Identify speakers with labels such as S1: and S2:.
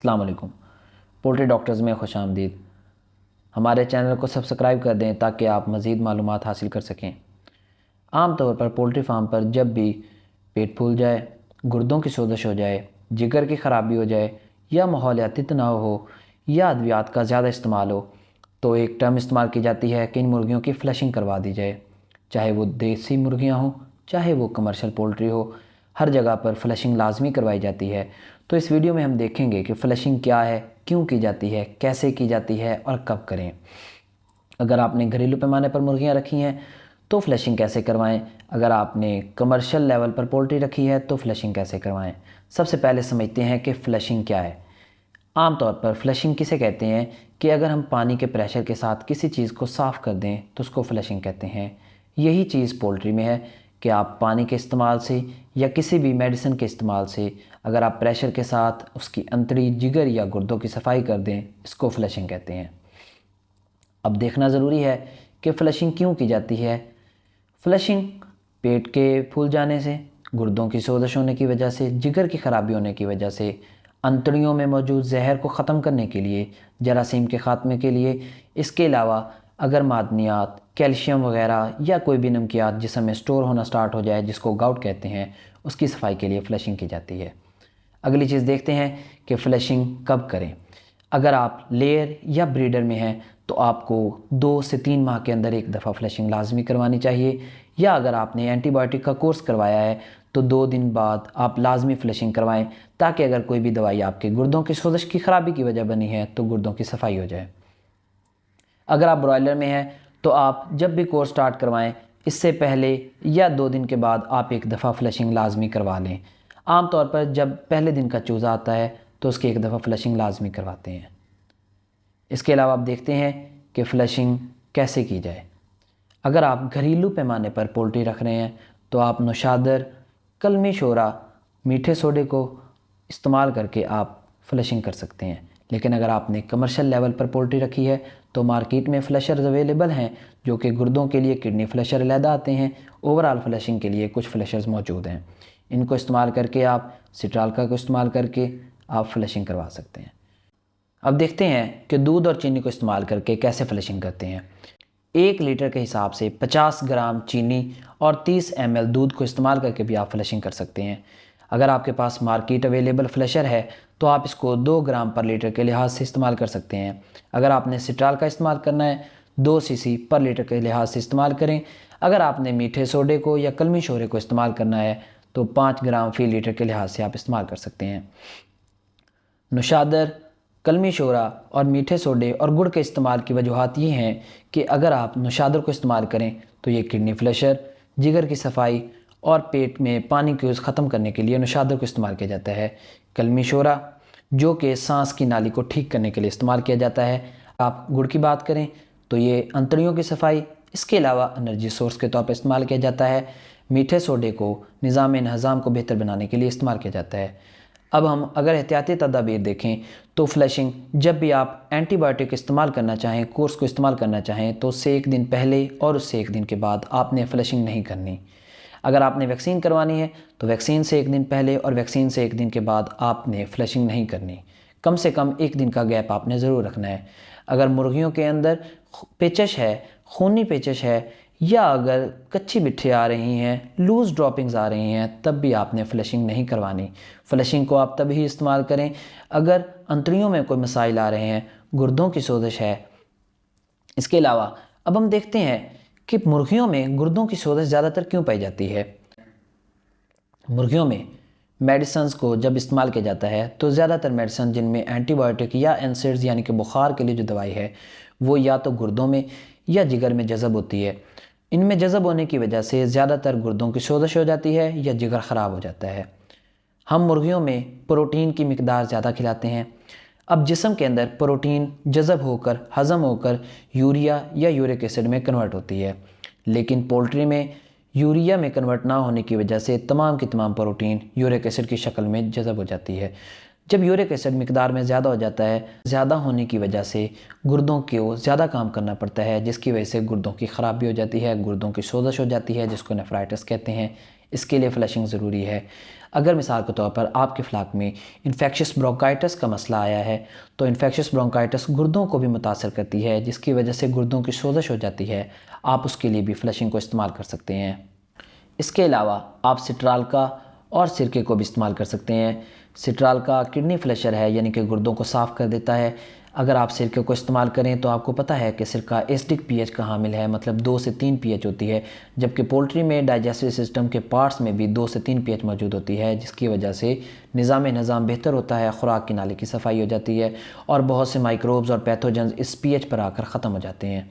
S1: अस्सलाम वालेकुम। Poultry doctors में खुश आमदीद। हमारे चैनल को सब्सक्राइब कर दें ताकि आप मज़ीद मालूमात हासिल कर सकें। आम तौर पर पोल्ट्री फार्म पर जब भी पेट फूल जाए, गुर्दों की सोजश हो जाए, जिगर की ख़राबी हो जाए या माहौलियाती तनाव हो या अद्वियात का ज़्यादा इस्तेमाल हो तो एक टर्म इस्तेमाल की जाती है कि इन मुर्गियों की फ़्लशिंग करवा दी जाए। चाहे वो देसी मुर्गियाँ हों, चाहे वो कमर्शियल पोल्ट्री हो, हर जगह पर फ़्लशिंग लाजमी करवाई जाती है। तो इस वीडियो में हम देखेंगे कि फ़्लशिंग क्या है, क्यों की जाती है, कैसे की जाती है और कब करें। अगर आपने घरेलू पैमाने पर मुर्गियाँ रखी हैं तो फ़्लशिंग कैसे करवाएं। अगर आपने कमर्शियल लेवल पर पोल्ट्री रखी है तो फ़्लशिंग कैसे करवाएं। सबसे पहले समझते हैं कि फ़्लशिंग क्या है। आमतौर पर फ़्लशिंग किसे कहते हैं कि अगर हम पानी के प्रेशर के साथ किसी चीज़ को साफ़ कर दें तो उसको फ़्लशिंग कहते हैं। यही चीज़ पोल्ट्री में है कि आप पानी के इस्तेमाल से या किसी भी मेडिसिन के इस्तेमाल से अगर आप प्रेशर के साथ उसकी अंतड़ी, जिगर या गुर्दों की सफाई कर दें, इसको फ़्लशिंग कहते हैं। अब देखना ज़रूरी है कि फ़्लशिंग क्यों की जाती है। फ़्लशिंग पेट के फूल जाने से, गुर्दों की सोजश होने की वजह से, जिगर की ख़राबी होने की वजह से, अंतड़ियों में मौजूद जहर को ख़त्म करने के लिए, जरासीम के ख़ात्मे के लिए, इसके अलावा अगर मादनियात, कैल्शियम वगैरह या कोई भी नमकियात जिसम में स्टोर होना स्टार्ट हो जाए, जिसको गाउट कहते हैं, उसकी सफाई के लिए फ़्लशिंग की जाती है। अगली चीज़ देखते हैं कि फ़्लशिंग कब करें। अगर आप लेयर या ब्रीडर में हैं तो आपको 2 से 3 माह के अंदर एक दफ़ा फ़्लशिंग लाजमी करवानी चाहिए, या अगर आपने एंटीबायोटिक का कोर्स करवाया है तो 2 दिन बाद आप लाजमी फ़्लशिंग करवाएं, ताकि अगर कोई भी दवाई आपके गुर्दों की सोजश की ख़राबी की वजह बनी है तो गुर्दों की सफाई हो जाए। अगर आप ब्रॉयलर में हैं तो आप जब भी कोर्स स्टार्ट करवाएं, इससे पहले या 2 दिन के बाद आप एक दफ़ा फ़्लशिंग लाजमी करवा लें। आमतौर पर जब पहले दिन का चूज़ा आता है तो उसकी एक दफ़ा फ़्लशिंग लाजमी करवाते हैं। इसके अलावा आप देखते हैं कि फ़्लशिंग कैसे की जाए। अगर आप घरेलू पैमाने पर पोल्ट्री रख रहे हैं तो आप नौशादर, कलमी शोरा, मीठे सोडे को इस्तेमाल करके आप फ़्लशिंग कर सकते हैं। लेकिन अगर आपने कमर्शियल लेवल पर पोल्ट्री रखी है तो मार्केट में फ़्लशर्स अवेलेबल हैं, जो कि गुर्दों के लिए किडनी फ़्लशर अलहदा आते हैं, ओवरऑल फ़्लशिंग के लिए कुछ फ़्लशर्स मौजूद हैं। इनको इस्तेमाल करके आप सिट्रालका को इस्तेमाल करके आप फ़्लशिंग करवा सकते हैं। अब देखते हैं कि दूध और चीनी को इस्तेमाल करके कैसे फ़्लशिंग करते हैं। 1 लीटर के हिसाब से 50 ग्राम चीनी और 30 ml दूध को इस्तेमाल करके भी आप फ़्लशिंग कर सकते हैं। अगर आपके पास मार्केट अवेलेबल फ़्लशर है तो आप इसको 2 ग्राम पर लीटर के लिहाज से इस्तेमाल कर सकते हैं। अगर आपने सिट्राल का इस्तेमाल करना है 2 सीसी पर लीटर के लिहाज से इस्तेमाल करें। अगर आपने मीठे सोडे को या कलमी शोरे को इस्तेमाल करना है तो 5 ग्राम फ़ी लीटर के लिहाज से आप इस्तेमाल कर सकते हैं। नौशादर, कलमी शोरा और मीठे सोडे और गुड़ के इस्तेमाल की वजूहात ये हैं कि अगर आप नौशादर को इस्तेमाल करें तो ये किडनी फ़्लशर, जिगर की सफाई और पेट में पानी की यूज़ ख़त्म करने के लिए नौशादर को इस्तेमाल किया जाता है। कलमी शोरा जो कि सांस की नाली को ठीक करने के लिए इस्तेमाल किया जाता है। आप गुड़ की बात करें तो ये अंतड़ियों की सफाई, इसके अलावा एनर्जी सोर्स के तौर पर इस्तेमाल किया जाता है। मीठे सोडे को निज़ाम हज़म को बेहतर बनाने के लिए इस्तेमाल किया जाता है। अब हम अगर एहतियाती तदाबीर देखें तो फ़्लशिंग जब भी आप एंटीबायोटिक इस्तेमाल करना चाहें, कोर्स को इस्तेमाल करना चाहें, तो उससे 1 दिन पहले और उससे 1 दिन के बाद आपने फ़्लशिंग नहीं करनी। अगर आपने वैक्सीन करवानी है तो वैक्सीन से 1 दिन पहले और वैक्सीन से 1 दिन के बाद आपने फ़्लशिंग नहीं करनी। कम से कम 1 दिन का गैप आपने ज़रूर रखना है। अगर मुर्गियों के अंदर पेचश है, खूनी पेचश है, या अगर कच्ची बिट्ठे आ रही हैं, लूज़ ड्रॉपिंग्स आ रही हैं, तब भी आपने फ़्लशिंग नहीं करवानी। फ़्लशिंग को आप तभी इस्तेमाल करें अगर अंतड़ियों में कोई मसाइल आ रहे हैं, गुर्दों की सोजश है। इसके अलावा अब हम देखते हैं कि मुर्गियों में गुर्दों की सोजश ज़्यादातर क्यों पाई जाती है। मुर्गियों में मेडिसन्स को जब इस्तेमाल किया जाता है तो ज़्यादातर मेडिसन जिनमें एंटीबायोटिक या एनसेड्स यानी कि बुखार के लिए जो दवाई है वो या तो गुर्दों में या जिगर में जज़ब होती है। इनमें जज़ब होने की वजह से ज़्यादातर गुर्दों की सोजश हो जाती है या जिगर ख़राब हो जाता है। हम मुर्गियों में प्रोटीन की मिकदार ज़्यादा खिलाते हैं। अब जिस्म के अंदर प्रोटीन जज़ब होकर, हज़म होकर यूरिया या यूरिक एसिड में कन्वर्ट होती है, लेकिन पोल्ट्री में यूरिया में कन्वर्ट ना होने की वजह से तमाम की तमाम प्रोटीन यूरिक एसिड की शक्ल में जज़ब हो जाती है। जब यूरिक एसिड मिकदार में ज़्यादा हो जाता है, ज़्यादा होने की वजह से गुर्दों को ज़्यादा काम करना पड़ता है, जिसकी वजह से गुर्दों की ख़राबी हो जाती है, गुर्दों की सोजश हो जाती है, जिसको नेफ्राइटिस कहते हैं। इसके लिए फ़्लशिंग ज़रूरी है। अगर मिसाल के तौर पर आपके फ्लाक में इन्फेक्शस ब्रोंकाइटिस का मसला आया है तो इन्फेक्शस ब्रोंकाइटिस गुर्दों को भी मुतासर करती है, जिसकी वजह से गुर्दों की सोजश हो जाती है। आप उसके लिए भी फ़्लशिंग को इस्तेमाल कर सकते हैं। इसके अलावा आप सिट्रालका और सिरके को भी इस्तेमाल कर सकते हैं। सिट्रालका किडनी फ्लशर है, यानी कि गुर्दों को साफ़ कर देता है। अगर आप सिरके को इस्तेमाल करें तो आपको पता है कि सिरका एसिडिक पीएच का हामिल है, मतलब 2 से 3 पीएच होती है, जबकि पोल्ट्री में डाइजेस्टिव सिस्टम के पार्ट्स में भी 2 से 3 पीएच मौजूद होती है, जिसकी वजह से निज़ाम बेहतर होता है, खुराक की नाली की सफाई हो जाती है और बहुत से माइक्रोब्स और पैथोजेंस इस पीएच पर आकर ख़त्म हो जाते हैं।